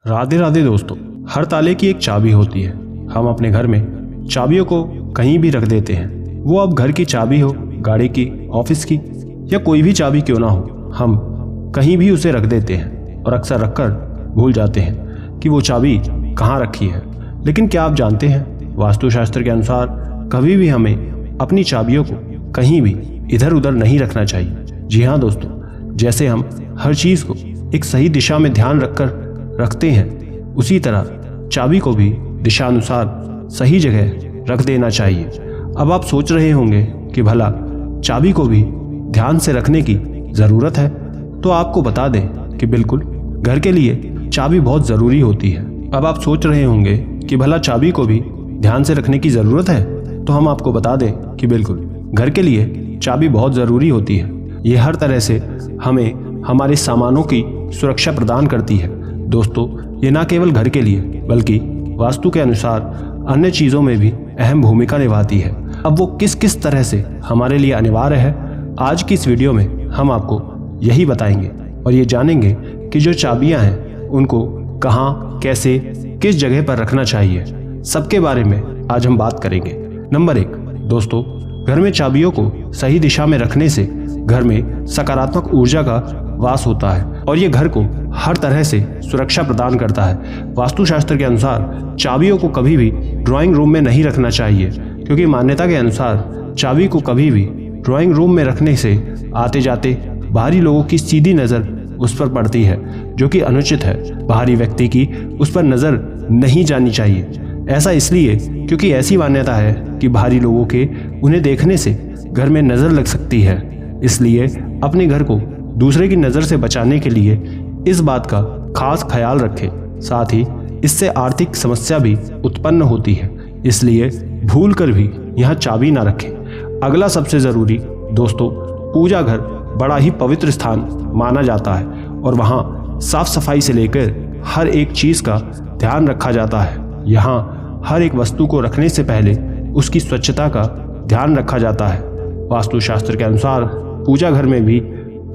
राधे राधे दोस्तों। हर ताले की एक चाबी होती है। हम अपने घर में चाबियों को कहीं भी रख देते हैं। वो अब घर की चाबी हो, गाड़ी की, ऑफिस की या कोई भी चाबी क्यों ना हो, हम कहीं भी उसे रख देते हैं और अक्सर रखकर भूल जाते हैं कि वो चाबी कहाँ रखी है। लेकिन क्या आप जानते हैं, वास्तुशास्त्र के अनुसार कभी भी हमें अपनी चाबियों को कहीं भी इधर उधर नहीं रखना चाहिए। जी हाँ दोस्तों, जैसे हम हर चीज़ को एक सही दिशा में ध्यान रखकर रखते हैं, उसी तरह चाबी को भी दिशानुसार सही जगह रख देना चाहिए। अब आप सोच रहे होंगे कि भला चाबी को भी ध्यान से रखने की ज़रूरत है, तो आपको बता दें कि बिल्कुल घर के लिए चाबी बहुत ज़रूरी होती है। अब आप सोच रहे होंगे कि भला चाबी को भी ध्यान से रखने की ज़रूरत है, तो हम आपको बता दें कि बिल्कुल घर के लिए चाबी बहुत ज़रूरी होती है। ये हर तरह से हमें हमारे सामानों की सुरक्षा प्रदान करती है। दोस्तों, ये ना केवल घर के लिए बल्कि वास्तु के अनुसार अन्य चीज़ों में भी अहम भूमिका निभाती है। अब वो किस किस तरह से हमारे लिए अनिवार्य है, आज की इस वीडियो में हम आपको यही बताएंगे और ये जानेंगे कि जो चाबियां हैं उनको कहाँ, कैसे, किस जगह पर रखना चाहिए, सबके बारे में आज हम बात करेंगे। नंबर 1 दोस्तों, घर में चाबियों को सही दिशा में रखने से घर में सकारात्मक ऊर्जा का वास होता है और ये घर को हर तरह से सुरक्षा प्रदान करता है। वास्तुशास्त्र के अनुसार चाबियों को कभी भी ड्राइंग रूम में नहीं रखना चाहिए, क्योंकि मान्यता के अनुसार चाबी को कभी भी ड्राइंग रूम में रखने से आते जाते बाहरी लोगों की सीधी नज़र उस पर पड़ती है, जो कि अनुचित है। बाहरी व्यक्ति की उस पर नज़र नहीं जानी चाहिए। ऐसा इसलिए क्योंकि ऐसी मान्यता है कि बाहरी लोगों के उन्हें देखने से घर में नज़र लग सकती है। इसलिए अपने घर को दूसरे की नज़र से बचाने के लिए इस बात का खास ख्याल रखें। साथ ही इससे आर्थिक समस्या भी उत्पन्न होती है, इसलिए भूल कर भी यहाँ चाबी ना रखें। अगला सबसे ज़रूरी दोस्तों, पूजा घर बड़ा ही पवित्र स्थान माना जाता है और वहाँ साफ सफाई से लेकर हर एक चीज़ का ध्यान रखा जाता है। यहाँ हर एक वस्तु को रखने से पहले उसकी स्वच्छता का ध्यान रखा जाता है। वास्तुशास्त्र के अनुसार पूजा घर में भी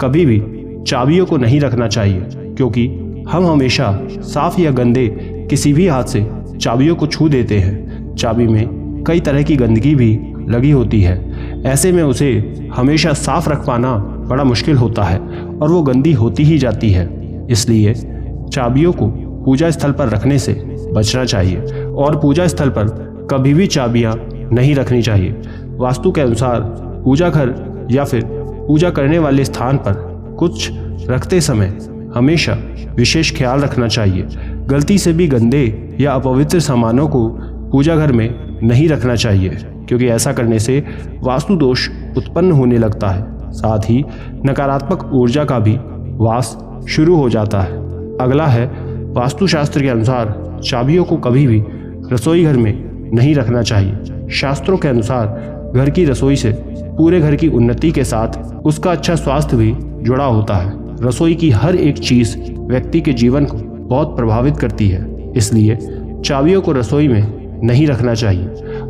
कभी भी चाबियों को नहीं रखना चाहिए, क्योंकि हम हमेशा साफ या गंदे किसी भी हाथ से चाबियों को छू देते हैं। चाबी में कई तरह की गंदगी भी लगी होती है, ऐसे में उसे हमेशा साफ रख पाना बड़ा मुश्किल होता है और वो गंदी होती ही जाती है। इसलिए चाबियों को पूजा स्थल पर रखने से बचना चाहिए और पूजा स्थल पर कभी भी चाबियां नहीं रखनी चाहिए। वास्तु के अनुसार पूजा घर या फिर पूजा करने वाले स्थान पर कुछ रखते समय हमेशा विशेष ख्याल रखना चाहिए। गलती से भी गंदे या अपवित्र सामानों को पूजा घर में नहीं रखना चाहिए, क्योंकि ऐसा करने से वास्तु दोष उत्पन्न होने लगता है। साथ ही नकारात्मक ऊर्जा का भी वास शुरू हो जाता है। अगला है, वास्तुशास्त्र के अनुसार चाबियों को कभी भी रसोई घर में नहीं रखना चाहिए। शास्त्रों के अनुसार घर की रसोई से पूरे घर की उन्नति के साथ उसका अच्छा स्वास्थ्य भी जुड़ा होता है। रसोई की हर एक चीज़ व्यक्ति के जीवन को बहुत प्रभावित करती है, इसलिए चाबियों को रसोई में नहीं रखना चाहिए।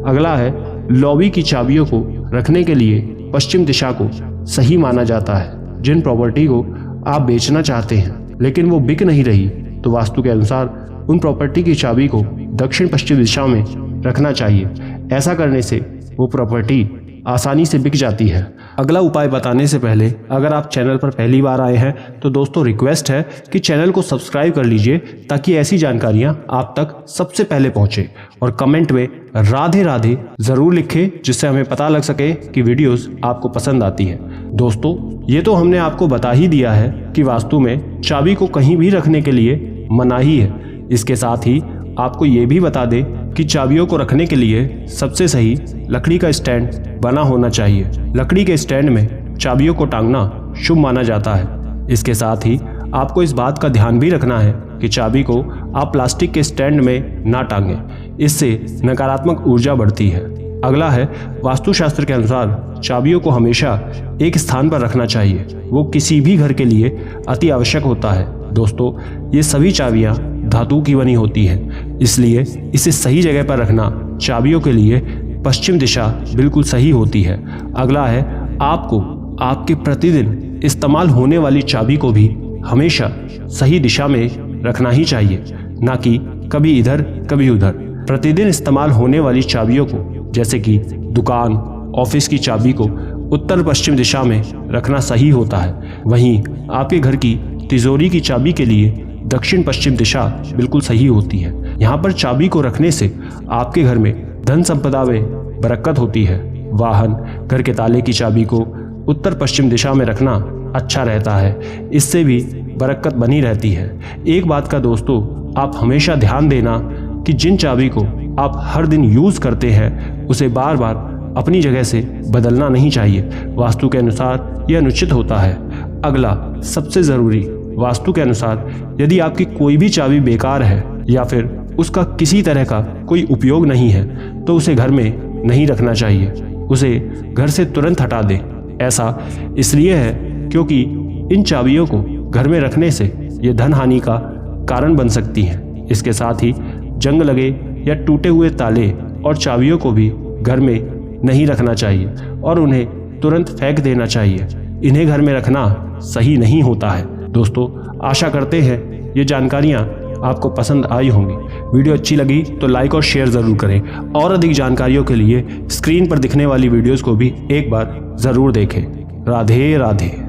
अगला है, लॉबी की चाबियों को रखने के लिए पश्चिम दिशा को सही माना जाता है। जिन प्रॉपर्टी को आप बेचना चाहते हैं लेकिन वो बिक नहीं रही, तो वास्तु के अनुसार उन प्रॉपर्टी की चाबी को दक्षिण पश्चिम दिशा में रखना चाहिए। ऐसा करने से वो प्रॉपर्टी आसानी से बिक जाती है। अगला उपाय बताने से पहले अगर आप चैनल पर पहली बार आए हैं तो दोस्तों रिक्वेस्ट है कि चैनल को सब्सक्राइब कर लीजिए, ताकि ऐसी जानकारियां आप तक सबसे पहले पहुंचे। और कमेंट में राधे राधे ज़रूर लिखें, जिससे हमें पता लग सके कि वीडियोस आपको पसंद आती है। दोस्तों, ये तो हमने आपको बता ही दिया है कि वास्तु में चाबी को कहीं भी रखने के लिए मनाही है। इसके साथ ही आपको ये भी बता दें कि चाबियों को रखने के लिए सबसे सही लकड़ी का स्टैंड बना होना चाहिए। लकड़ी के स्टैंड में चाबियों को टांगना शुभ माना जाता है। इसके साथ ही आपको इस बात का ध्यान भी रखना है कि चाबी को आप प्लास्टिक के स्टैंड में ना टांगें, इससे नकारात्मक ऊर्जा बढ़ती है। अगला है, वास्तुशास्त्र के अनुसार चाबियों को हमेशा एक स्थान पर रखना चाहिए। वो किसी भी घर के लिए अति आवश्यक होता है। दोस्तों, ये सभी चाबियां धातु की बनी होती हैं, इसलिए इसे सही जगह पर रखना चाबियों के लिए पश्चिम दिशा बिल्कुल सही होती है। अगला है, आपको आपके प्रतिदिन इस्तेमाल होने वाली चाबी को भी हमेशा सही दिशा में रखना ही चाहिए। ना कि कभी इधर कभी उधर। प्रतिदिन इस्तेमाल होने वाली चाबियों को, जैसे कि दुकान, ऑफिस की चाबी को उत्तर पश्चिम दिशा में रखना सही होता है। वहीं आपके घर की तिजोरी की चाबी के लिए दक्षिण पश्चिम दिशा बिल्कुल सही होती है। यहाँ पर चाबी को रखने से आपके घर में धन संपदा में बरकत होती है। वाहन, घर के ताले की चाबी को उत्तर पश्चिम दिशा में रखना अच्छा रहता है, इससे भी बरकत बनी रहती है। एक बात का दोस्तों आप हमेशा ध्यान देना कि जिन चाबी को आप हर दिन यूज़ करते हैं उसे बार बार अपनी जगह से बदलना नहीं चाहिए। वास्तु के अनुसार यह अनुचित होता है। अगला सबसे ज़रूरी, वास्तु के अनुसार यदि आपकी कोई भी चाबी बेकार है या फिर उसका किसी तरह का कोई उपयोग नहीं है तो उसे घर में नहीं रखना चाहिए। उसे घर से तुरंत हटा दें। ऐसा इसलिए है क्योंकि इन चाबियों को घर में रखने से ये धन हानि का कारण बन सकती हैं। इसके साथ ही जंग लगे या टूटे हुए ताले और चाबियों को भी घर में नहीं रखना चाहिए और उन्हें तुरंत फेंक देना चाहिए। इन्हें घर में रखना सही नहीं होता है। दोस्तों, आशा करते हैं ये जानकारियाँ आपको पसंद आई होंगी। वीडियो अच्छी लगी तो लाइक और शेयर ज़रूर करें और अधिक जानकारियों के लिए स्क्रीन पर दिखने वाली वीडियोज़ को भी एक बार ज़रूर देखें। राधे राधे।